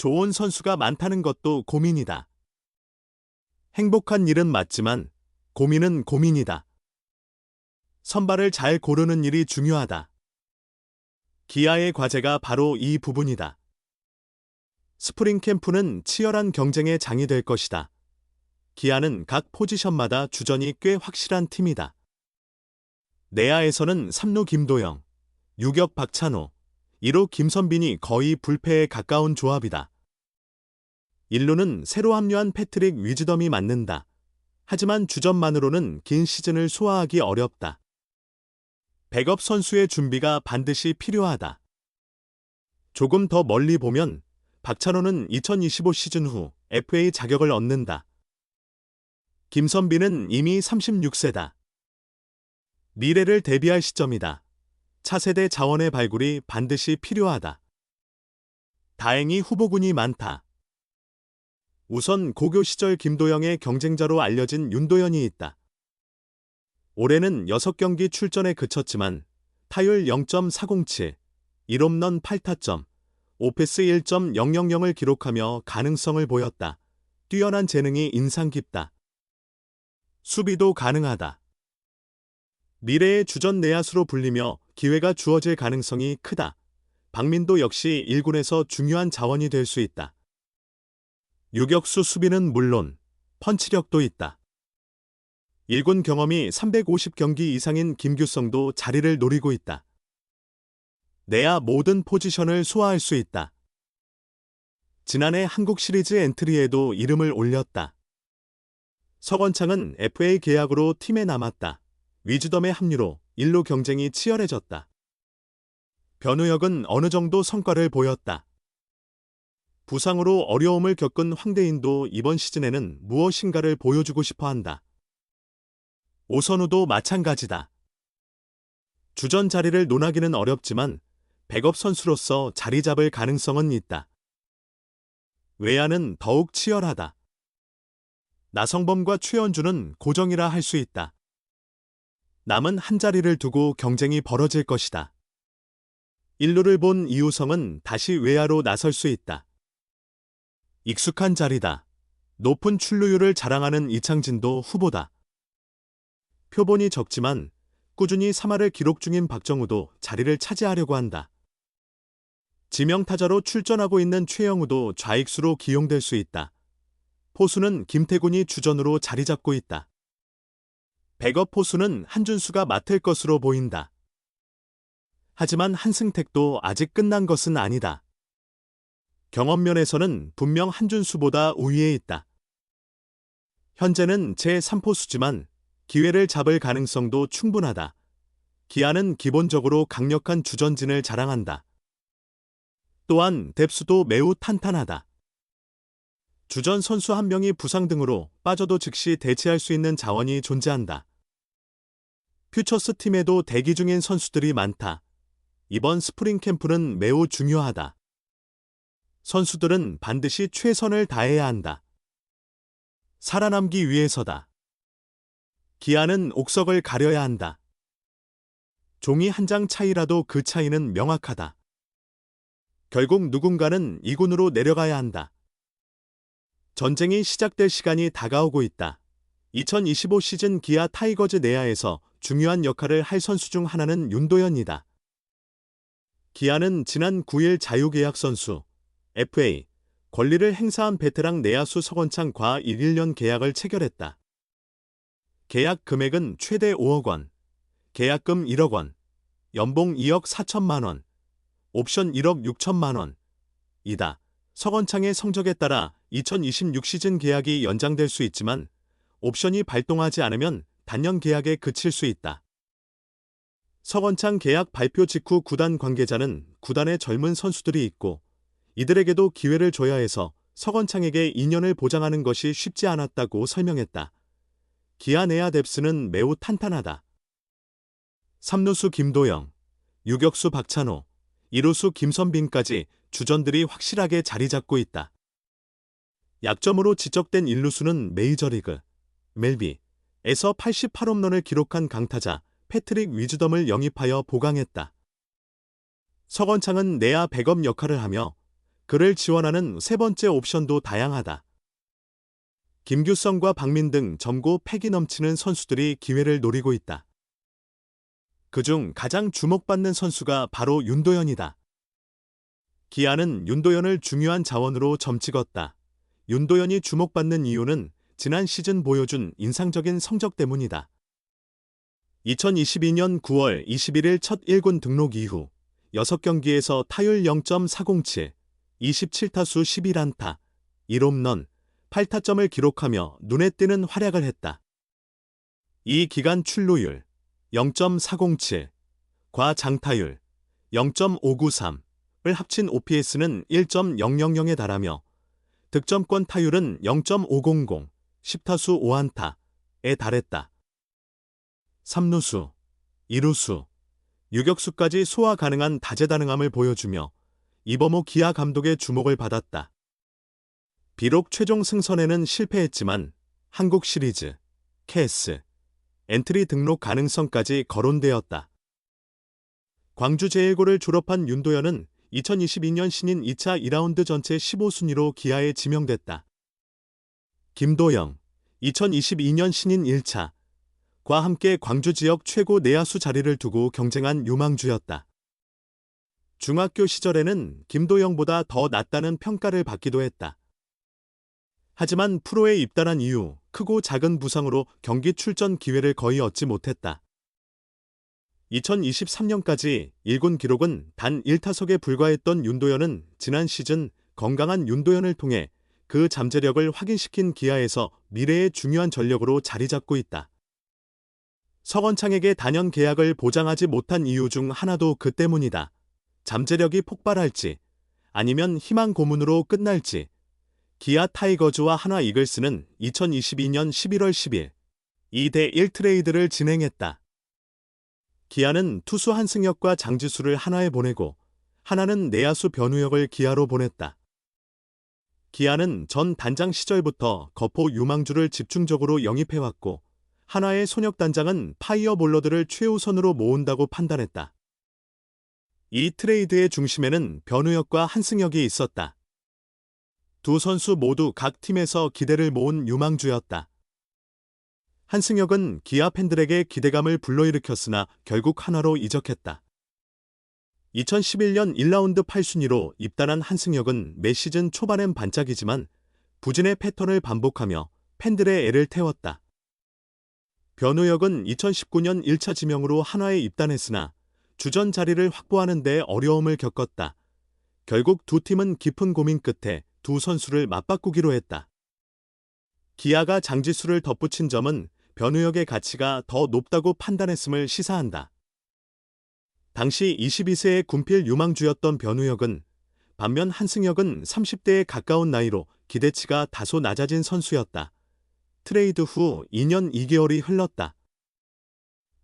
좋은 선수가 많다는 것도 고민이다. 행복한 일은 맞지만 고민은 고민이다. 선발을 잘 고르는 일이 중요하다. 기아의 과제가 바로 이 부분이다. 스프링 캠프는 치열한 경쟁의 장이 될 것이다. 기아는 각 포지션마다 주전이 꽤 확실한 팀이다. 내야에서는 3루 김도영, 유격 박찬호, 1루 김선빈이 거의 불패에 가까운 조합이다. 1루는 새로 합류한 패트릭 위즈덤이 맡는다. 하지만 주전만으로는 긴 시즌을 소화하기 어렵다. 백업 선수의 준비가 반드시 필요하다. 조금 더 멀리 보면 박찬호는 2025 시즌 후 FA 자격을 얻는다. 김선빈은 이미 36세다. 미래를 대비할 시점이다. 차세대 자원의 발굴이 반드시 필요하다. 다행히 후보군이 많다. 우선 고교 시절 김도영의 경쟁자로 알려진 윤도현이 있다. 올해는 6경기 출전에 그쳤지만 타율 0.407, 1홈런 8타점, 오패스 1.000을 기록하며 가능성을 보였다. 뛰어난 재능이 인상 깊다. 수비도 가능하다. 미래의 주전 내야수로 불리며 기회가 주어질 가능성이 크다. 박민도 역시 1군에서 중요한 자원이 될 수 있다. 유격수 수비는 물론 펀치력도 있다. 1군 경험이 350경기 이상인 김규성도 자리를 노리고 있다. 내야 모든 포지션을 소화할 수 있다. 지난해 한국 시리즈 엔트리에도 이름을 올렸다. 서건창은 FA 계약으로 팀에 남았다. 위즈덤의 합류로 1루 경쟁이 치열해졌다. 변우혁은 어느 정도 성과를 보였다. 부상으로 어려움을 겪은 황대인도 이번 시즌에는 무엇인가를 보여주고 싶어 한다. 오선우도 마찬가지다. 주전 자리를 논하기는 어렵지만 백업 선수로서 자리 잡을 가능성은 있다. 외야는 더욱 치열하다. 나성범과 최현주는 고정이라 할 수 있다. 남은 한 자리를 두고 경쟁이 벌어질 것이다. 1루를 본 이우성은 다시 외야로 나설 수 있다. 익숙한 자리다. 높은 출루율을 자랑하는 이창진도 후보다. 표본이 적지만 꾸준히 3할을 기록 중인 박정우도 자리를 차지하려고 한다. 지명타자로 출전하고 있는 최영우도 좌익수로 기용될 수 있다. 포수는 김태군이 주전으로 자리 잡고 있다. 백업 포수는 한준수가 맡을 것으로 보인다. 하지만 한승택도 아직 끝난 것은 아니다. 경험 면에서는 분명 한준수보다 우위에 있다. 현재는 제3포수지만 기회를 잡을 가능성도 충분하다. 기아는 기본적으로 강력한 주전진을 자랑한다. 또한 뎁스도 매우 탄탄하다. 주전 선수 한 명이 부상 등으로 빠져도 즉시 대체할 수 있는 자원이 존재한다. 퓨처스 팀에도 대기 중인 선수들이 많다. 이번 스프링 캠프는 매우 중요하다. 선수들은 반드시 최선을 다해야 한다. 살아남기 위해서다. 기아는 옥석을 가려야 한다. 종이 한 장 차이라도 그 차이는 명확하다. 결국 누군가는 2군으로 내려가야 한다. 전쟁이 시작될 시간이 다가오고 있다. 2025 시즌 기아 타이거즈 내야에서 중요한 역할을 할 선수 중 하나는 윤도현이다. 기아는 지난 9일 자유계약 선수, FA, 권리를 행사한 베테랑 내야수 서건창과 1년 계약을 체결했다. 계약 금액은 최대 5억 원, 계약금 1억 원, 연봉 2억 4천만 원, 옵션 1억 6천만 원. 이다. 서건창의 성적에 따라 2026 시즌 계약이 연장될 수 있지만 옵션이 발동하지 않으면 단년 계약에 그칠 수 있다. 서건창 계약 발표 직후 구단 관계자는 구단에 젊은 선수들이 있고 이들에게도 기회를 줘야 해서 서건창에게 2년을 보장하는 것이 쉽지 않았다고 설명했다. 기아 내야 뎁스는 매우 탄탄하다. 3루수 김도영, 유격수 박찬호, 2루수 김선빈까지 주전들이 확실하게 자리 잡고 있다. 약점으로 지적된 1루수는 메이저리그, 멜비에서 88홈런을 기록한 강타자 패트릭 위즈덤을 영입하여 보강했다. 서건창은 내야 백업 역할을 하며 그를 지원하는 세 번째 옵션도 다양하다. 김규성과 박민 등 젊고 패기 넘치는 선수들이 기회를 노리고 있다. 그중 가장 주목받는 선수가 바로 윤도현이다. 기아는 윤도현을 중요한 자원으로 점찍었다. 윤도현이 주목받는 이유는 지난 시즌 보여준 인상적인 성적 때문이다. 2022년 9월 21일 첫 1군 등록 이후 6경기에서 타율 0.407, 27타수 11안타, 1홈런, 8타점을 기록하며 눈에 띄는 활약을 했다. 이 기간 출루율 0.407, 과장타율 0.593을 합친 OPS는 1.000에 달하며 득점권 타율은 0.500, 10타수 5안타에 달했다. 3루수, 2루수, 유격수까지 소화 가능한 다재다능함을 보여주며 이범호 기아 감독의 주목을 받았다. 비록 최종 승선에는 실패했지만 한국 시리즈, 캐스, 엔트리 등록 가능성까지 거론되었다. 광주 제1고를 졸업한 윤도현은 2022년 신인 2차 2라운드 전체 15순위로 기아에 지명됐다. 김도영, 2022년 신인 1차, 과 함께 광주 지역 최고 내야수 자리를 두고 경쟁한 유망주였다. 중학교 시절에는 김도영보다 더 낫다는 평가를 받기도 했다. 하지만 프로에 입단한 이후 크고 작은 부상으로 경기 출전 기회를 거의 얻지 못했다. 2023년까지 1군 기록은 단 1타석에 불과했던 윤도현은 지난 시즌 건강한 윤도현을 통해 그 잠재력을 확인시킨 기아에서 미래의 중요한 전력으로 자리 잡고 있다. 서건창에게 단연 계약을 보장하지 못한 이유 중 하나도 그 때문이다. 잠재력이 폭발할지 아니면 희망 고문으로 끝날지. 기아 타이거즈와 한화 이글스는 2022년 11월 10일 2대1 트레이드를 진행했다. 기아는 투수 한승혁과 장지수를 한화에 보내고 한화는 내야수 변우혁을 기아로 보냈다. 기아는 전 단장 시절부터 거포 유망주를 집중적으로 영입해왔고 한화의 손혁 단장은 파이어볼러들을 최우선으로 모은다고 판단했다. 이 트레이드의 중심에는 변우혁과 한승혁이 있었다. 두 선수 모두 각 팀에서 기대를 모은 유망주였다. 한승혁은 기아 팬들에게 기대감을 불러일으켰으나 결국 한화로 이적했다. 2011년 1라운드 8순위로 입단한 한승혁은 매 시즌 초반엔 반짝이지만 부진의 패턴을 반복하며 팬들의 애를 태웠다. 변우혁은 2019년 1차 지명으로 한화에 입단했으나 주전 자리를 확보하는 데 어려움을 겪었다. 결국 두 팀은 깊은 고민 끝에 두 선수를 맞바꾸기로 했다. 기아가 장지수를 덧붙인 점은 변우혁의 가치가 더 높다고 판단했음을 시사한다. 당시 22세의 군필 유망주였던 변우혁은 반면 한승혁은 30대에 가까운 나이로 기대치가 다소 낮아진 선수였다. 트레이드 후 2년 2개월이 흘렀다.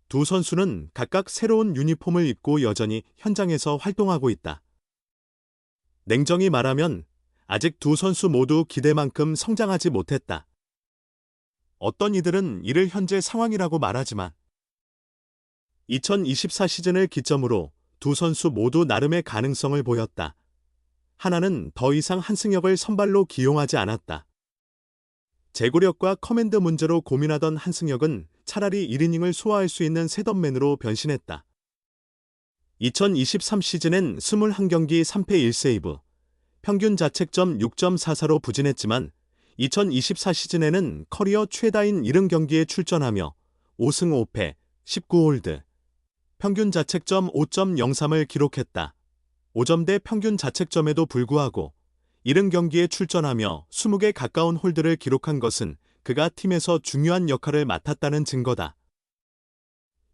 두 선수는 각각 새로운 유니폼을 입고 여전히 현장에서 활동하고 있다. 냉정히 말하면 아직 두 선수 모두 기대만큼 성장하지 못했다. 어떤 이들은 이를 현재 상황이라고 말하지만 2024 시즌을 기점으로 두 선수 모두 나름의 가능성을 보였다. 하나는 더 이상 한승혁을 선발로 기용하지 않았다. 제구력과 커맨드 문제로 고민하던 한승혁은 차라리 1이닝을 소화할 수 있는 셋업맨으로 변신했다. 2023 시즌엔 21경기 3패 1세이브, 평균 자책점 6.44로 부진했지만 2024 시즌에는 커리어 최다인 70경기에 출전하며 5승 5패, 19홀드, 평균 자책점 5.03을 기록했다. 5점대 평균 자책점에도 불구하고 70경기에 출전하며 20개 가까운 홀드를 기록한 것은 그가 팀에서 중요한 역할을 맡았다는 증거다.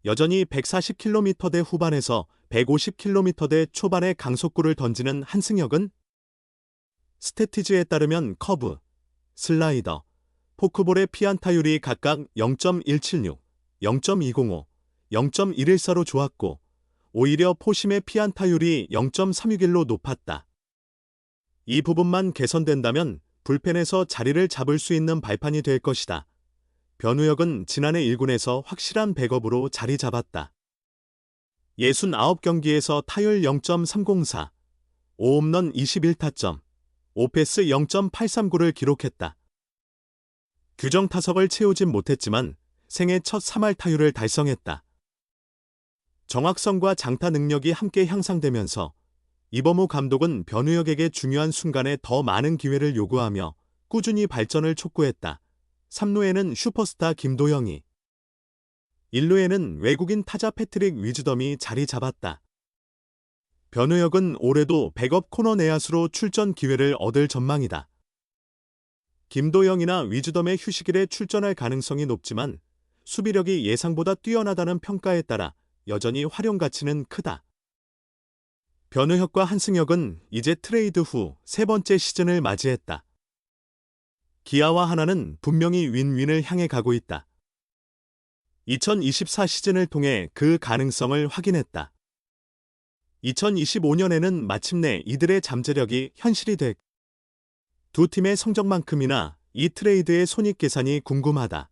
여전히 140km대 후반에서 150km대 초반의 강속구를 던지는 한승혁은 스태티즈에 따르면 커브, 슬라이더, 포크볼의 피안타율이 각각 0.176, 0.205, 0.114로 좋았고 오히려 포심의 피안타율이 0.361로 높았다. 이 부분만 개선된다면 불펜에서 자리를 잡을 수 있는 발판이 될 것이다. 변우혁은 지난해 1군에서 확실한 백업으로 자리 잡았다. 69경기에서 타율 0.304, 5홈런 21타점, OPS 0.839를 기록했다. 규정 타석을 채우진 못했지만 생애 첫 3할 타율을 달성했다. 정확성과 장타 능력이 함께 향상되면서 이범우 감독은 변우혁에게 중요한 순간에 더 많은 기회를 요구하며 꾸준히 발전을 촉구했다. 3루에는 슈퍼스타 김도영이, 1루에는 외국인 타자 패트릭 위즈덤이 자리 잡았다. 변우혁은 올해도 백업 코너 내야수로 출전 기회를 얻을 전망이다. 김도영이나 위즈덤의 휴식일에 출전할 가능성이 높지만 수비력이 예상보다 뛰어나다는 평가에 따라 여전히 활용 가치는 크다. 변우혁과 한승혁은 이제 트레이드 후 세 번째 시즌을 맞이했다. 기아와 하나는 분명히 윈윈을 향해 가고 있다. 2024 시즌을 통해 그 가능성을 확인했다. 2025년에는 마침내 이들의 잠재력이 현실이 될. 두 팀의 성적만큼이나 이 트레이드의 손익 계산이 궁금하다.